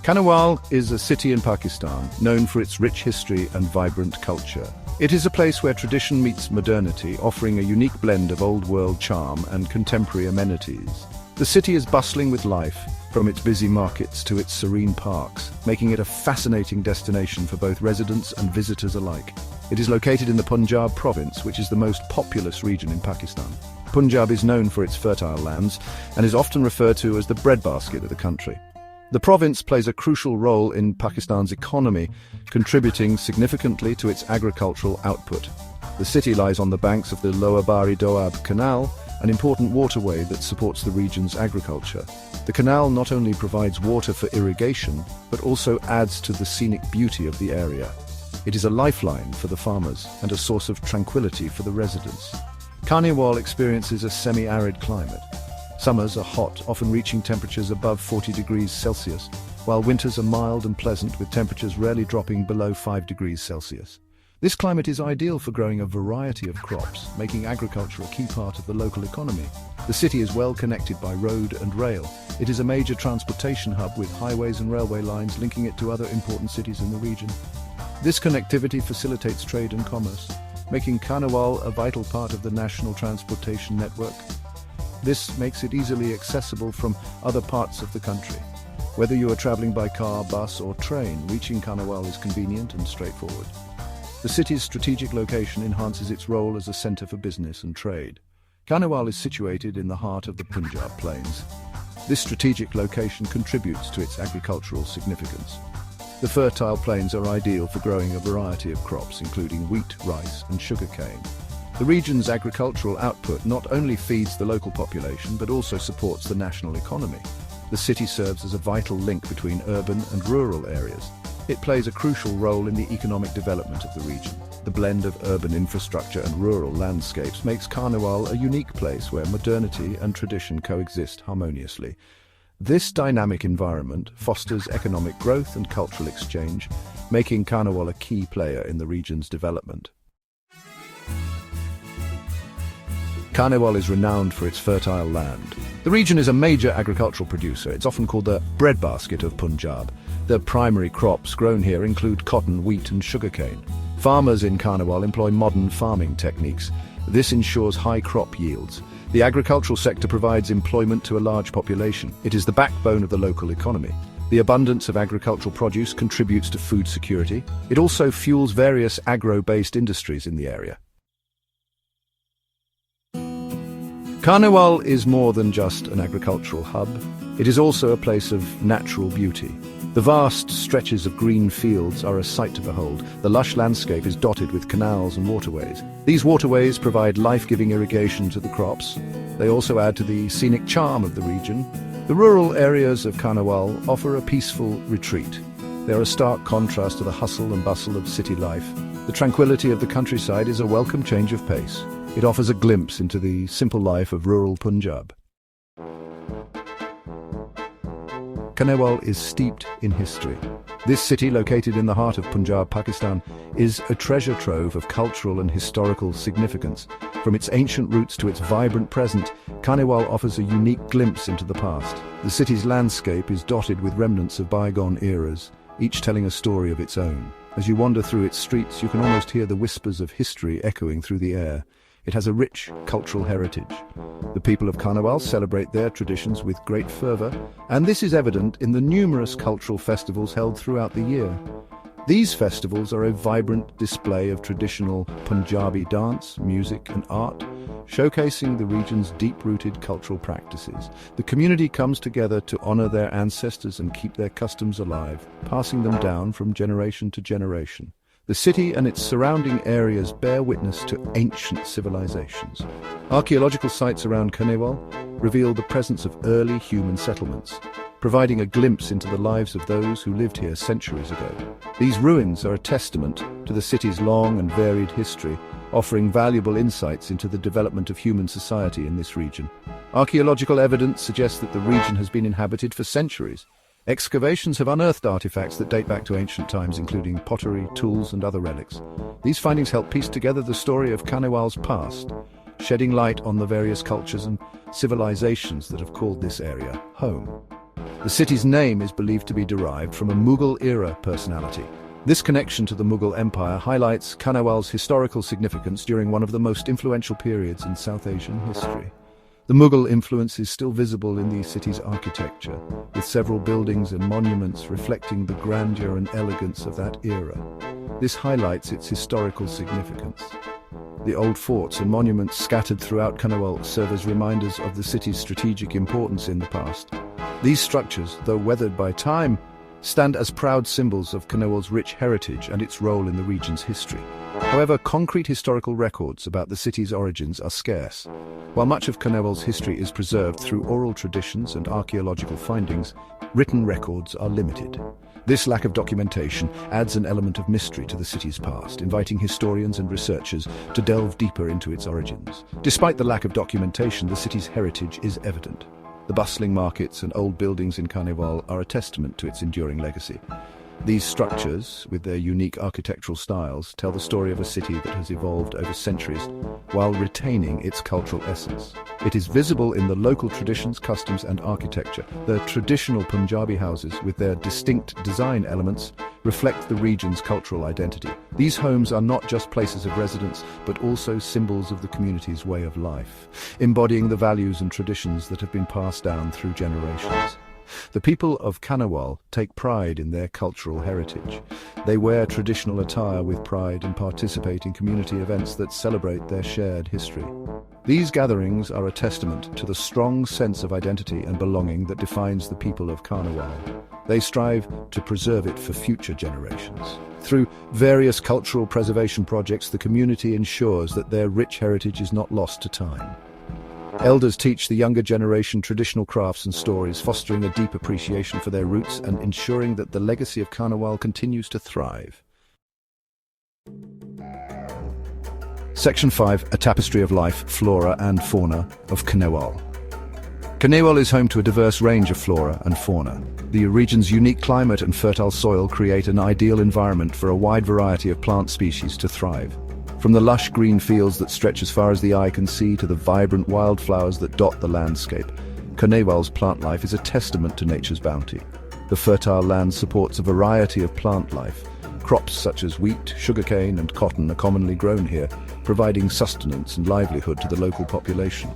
Khanewal is a city in Pakistan, known for its rich history and vibrant culture. It is a place where tradition meets modernity, offering a unique blend of old-world charm and contemporary amenities. The city is bustling with life, from its busy markets to its serene parks, making it a fascinating destination for both residents and visitors alike. It is located in the Punjab province, which is the most populous region in Pakistan. Punjab is known for its fertile lands and is often referred to as the breadbasket of the country. The province plays a crucial role in Pakistan's economy, contributing significantly to its agricultural output. The city lies on the banks of the Lower Bari Doab Canal, an important waterway that supports the region's agriculture. The canal not only provides water for irrigation, but also adds to the scenic beauty of the area. It is a lifeline for the farmers and a source of tranquility for the residents. Khanewal experiences a semi-arid climate. Summers are hot, often reaching temperatures above 40 degrees Celsius, while winters are mild and pleasant with temperatures rarely dropping below 5 degrees Celsius. This climate is ideal for growing a variety of crops, making agriculture a key part of the local economy. The city is well connected by road and rail. It is a major transportation hub with highways and railway lines linking it to other important cities in the region. This connectivity facilitates trade and commerce, making Khanewal a vital part of the national transportation network. This makes it easily accessible from other parts of the country. Whether you are traveling by car, bus or train, reaching Khanewal is convenient and straightforward. The city's strategic location enhances its role as a centre for business and trade. Khanewal is situated in the heart of the Punjab Plains. This strategic location contributes to its agricultural significance. The fertile plains are ideal for growing a variety of crops, including wheat, rice and sugarcane. The region's agricultural output not only feeds the local population, but also supports the national economy. The city serves as a vital link between urban and rural areas. It plays a crucial role in the economic development of the region. The blend of urban infrastructure and rural landscapes makes Khanewal a unique place where modernity and tradition coexist harmoniously. This dynamic environment fosters economic growth and cultural exchange, making Khanewal a key player in the region's development. Khanewal is renowned for its fertile land. The region is a major agricultural producer. It's often called the breadbasket of Punjab. The primary crops grown here include cotton, wheat and sugarcane. Farmers in Khanewal employ modern farming techniques. This ensures high crop yields. The agricultural sector provides employment to a large population. It is the backbone of the local economy. The abundance of agricultural produce contributes to food security. It also fuels various agro-based industries in the area. Khanewal is more than just an agricultural hub. It is also a place of natural beauty. The vast stretches of green fields are a sight to behold. The lush landscape is dotted with canals and waterways. These waterways provide life-giving irrigation to the crops. They also add to the scenic charm of the region. The rural areas of Khanewal offer a peaceful retreat. They are a stark contrast to the hustle and bustle of city life. The tranquility of the countryside is a welcome change of pace. It offers a glimpse into the simple life of rural Punjab. Khanewal is steeped in history. This city, located in the heart of Punjab, Pakistan, is a treasure trove of cultural and historical significance. From its ancient roots to its vibrant present, Khanewal offers a unique glimpse into the past. The city's landscape is dotted with remnants of bygone eras, each telling a story of its own. As you wander through its streets, you can almost hear the whispers of history echoing through the air. It has a rich cultural heritage. The people of Khanewal celebrate their traditions with great fervour, and this is evident in the numerous cultural festivals held throughout the year. These festivals are a vibrant display of traditional Punjabi dance, music and art, showcasing the region's deep-rooted cultural practices. The community comes together to honour their ancestors and keep their customs alive, passing them down from generation to generation. The city and its surrounding areas bear witness to ancient civilizations. Archaeological sites around Khanewal reveal the presence of early human settlements, providing a glimpse into the lives of those who lived here centuries ago. These ruins are a testament to the city's long and varied history, offering valuable insights into the development of human society in this region. Archaeological evidence suggests that the region has been inhabited for centuries. Excavations have unearthed artifacts that date back to ancient times, including pottery, tools and other relics. These findings help piece together the story of Khanewal's past, shedding light on the various cultures and civilizations that have called this area home. The city's name is believed to be derived from a Mughal-era personality. This connection to the Mughal Empire highlights Khanewal's historical significance during one of the most influential periods in South Asian history. The Mughal influence is still visible in the city's architecture, with several buildings and monuments reflecting the grandeur and elegance of that era. This highlights its historical significance. The old forts and monuments scattered throughout Khanewal serve as reminders of the city's strategic importance in the past. These structures, though weathered by time, stand as proud symbols of Khanewal's rich heritage and its role in the region's history. However, concrete historical records about the city's origins are scarce. While much of Khanewal's history is preserved through oral traditions and archaeological findings, written records are limited. This lack of documentation adds an element of mystery to the city's past, inviting historians and researchers to delve deeper into its origins. Despite the lack of documentation, the city's heritage is evident. The bustling markets and old buildings in Khaneval are a testament to its enduring legacy. These structures, with their unique architectural styles, tell the story of a city that has evolved over centuries while retaining its cultural essence. It is visible in the local traditions, customs, and architecture. The traditional Punjabi houses, with their distinct design elements, reflect the region's cultural identity. These homes are not just places of residence, but also symbols of the community's way of life, embodying the values and traditions that have been passed down through generations. The people of Khanewal take pride in their cultural heritage. They wear traditional attire with pride and participate in community events that celebrate their shared history. These gatherings are a testament to the strong sense of identity and belonging that defines the people of Khanewal. They strive to preserve it for future generations. Through various cultural preservation projects, the community ensures that their rich heritage is not lost to time. Elders teach the younger generation traditional crafts and stories, fostering a deep appreciation for their roots and ensuring that the legacy of Khanewal continues to thrive. Section 5. A tapestry of life, flora and fauna of Khanewal. Khanewal is home to a diverse range of flora and fauna. The region's unique climate and fertile soil create an ideal environment for a wide variety of plant species to thrive. From the lush green fields that stretch as far as the eye can see to the vibrant wildflowers that dot the landscape, Khanewal's plant life is a testament to nature's bounty. The fertile land supports a variety of plant life. Crops such as wheat, sugarcane, and cotton are commonly grown here, providing sustenance and livelihood to the local population.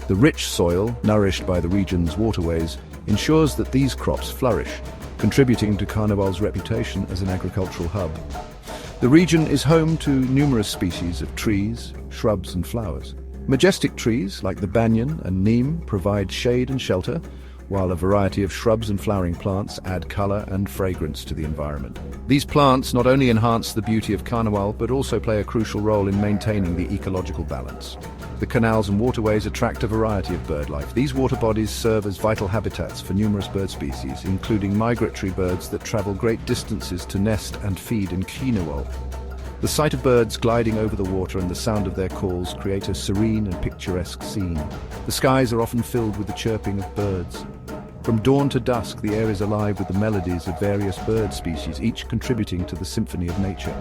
The rich soil, nourished by the region's waterways, ensures that these crops flourish, contributing to Khanewal's reputation as an agricultural hub. The region is home to numerous species of trees, shrubs, and flowers. Majestic trees like the banyan and neem provide shade and shelter, while a variety of shrubs and flowering plants add color and fragrance to the environment. These plants not only enhance the beauty of Khanewal, but also play a crucial role in maintaining the ecological balance. The canals and waterways attract a variety of bird life. These water bodies serve as vital habitats for numerous bird species, including migratory birds that travel great distances to nest and feed in Khanewal. The sight of birds gliding over the water and the sound of their calls create a serene and picturesque scene. The skies are often filled with the chirping of birds. From dawn to dusk, the air is alive with the melodies of various bird species, each contributing to the symphony of nature.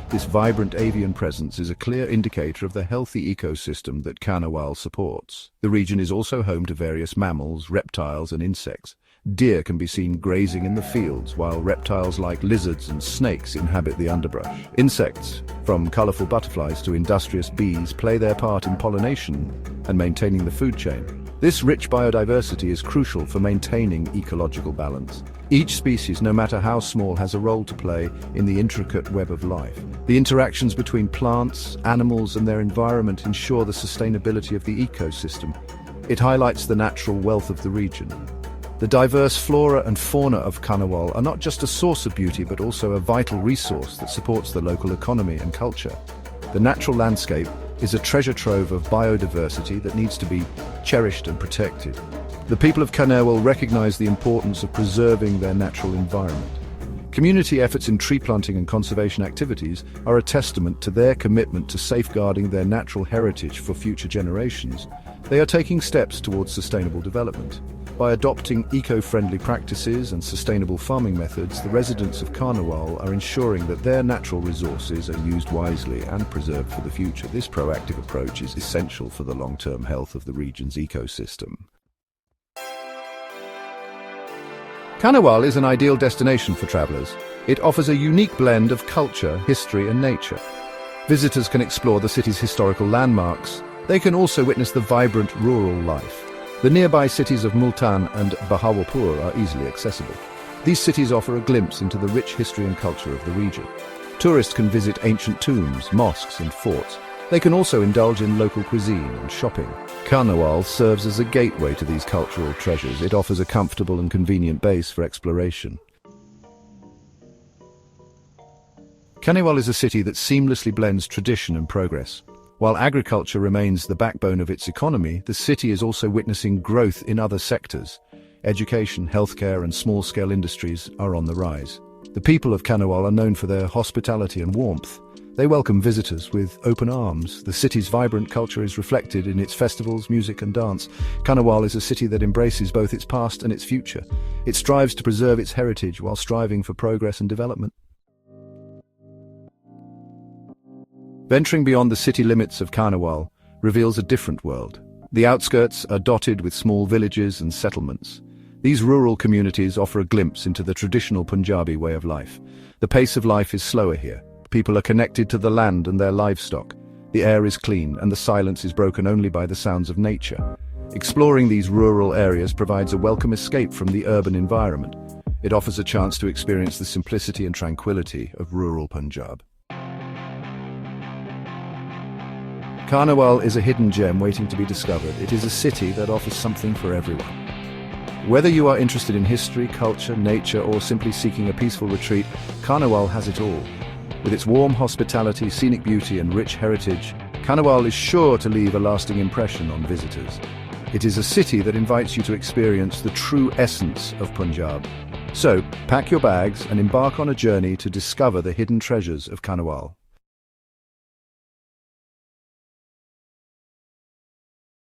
This vibrant avian presence is a clear indicator of the healthy ecosystem that Khanewal supports. The region is also home to various mammals, reptiles, and insects. Deer can be seen grazing in the fields, while reptiles like lizards and snakes inhabit the underbrush. Insects, from colorful butterflies to industrious bees, play their part in pollination and maintaining the food chain. This rich biodiversity is crucial for maintaining ecological balance. Each species, no matter how small, has a role to play in the intricate web of life. The interactions between plants, animals, and their environment ensure the sustainability of the ecosystem. It highlights the natural wealth of the region. The diverse flora and fauna of Khanewal are not just a source of beauty, but also a vital resource that supports the local economy and culture. The natural landscape is a treasure trove of biodiversity that needs to be cherished and protected. The people of Khanewal recognize the importance of preserving their natural environment. Community efforts in tree planting and conservation activities are a testament to their commitment to safeguarding their natural heritage for future generations. They are taking steps towards sustainable development. By adopting eco-friendly practices and sustainable farming methods, the residents of Khanewal are ensuring that their natural resources are used wisely and preserved for the future. This proactive approach is essential for the long-term health of the region's ecosystem. Khanewal is an ideal destination for travelers. It offers a unique blend of culture, history and nature. Visitors can explore the city's historical landmarks. They can also witness the vibrant rural life. The nearby cities of Multan and Bahawalpur are easily accessible. These cities offer a glimpse into the rich history and culture of the region. Tourists can visit ancient tombs, mosques and forts. They can also indulge in local cuisine and shopping. Khanewal serves as a gateway to these cultural treasures. It offers a comfortable and convenient base for exploration. Khanewal is a city that seamlessly blends tradition and progress. While agriculture remains the backbone of its economy, the city is also witnessing growth in other sectors. Education, healthcare and small-scale industries are on the rise. The people of Khanewal are known for their hospitality and warmth. They welcome visitors with open arms. The city's vibrant culture is reflected in its festivals, music and dance. Khanewal is a city that embraces both its past and its future. It strives to preserve its heritage while striving for progress and development. Venturing beyond the city limits of Khanewal reveals a different world. The outskirts are dotted with small villages and settlements. These rural communities offer a glimpse into the traditional Punjabi way of life. The pace of life is slower here. People are connected to the land and their livestock. The air is clean and the silence is broken only by the sounds of nature. Exploring these rural areas provides a welcome escape from the urban environment. It offers a chance to experience the simplicity and tranquility of rural Punjab. Khanewal is a hidden gem waiting to be discovered. It is a city that offers something for everyone. Whether you are interested in history, culture, nature, or simply seeking a peaceful retreat, Khanewal has it all. With its warm hospitality, scenic beauty and rich heritage, Khanewal is sure to leave a lasting impression on visitors. It is a city that invites you to experience the true essence of Punjab. So, pack your bags and embark on a journey to discover the hidden treasures of Khanewal.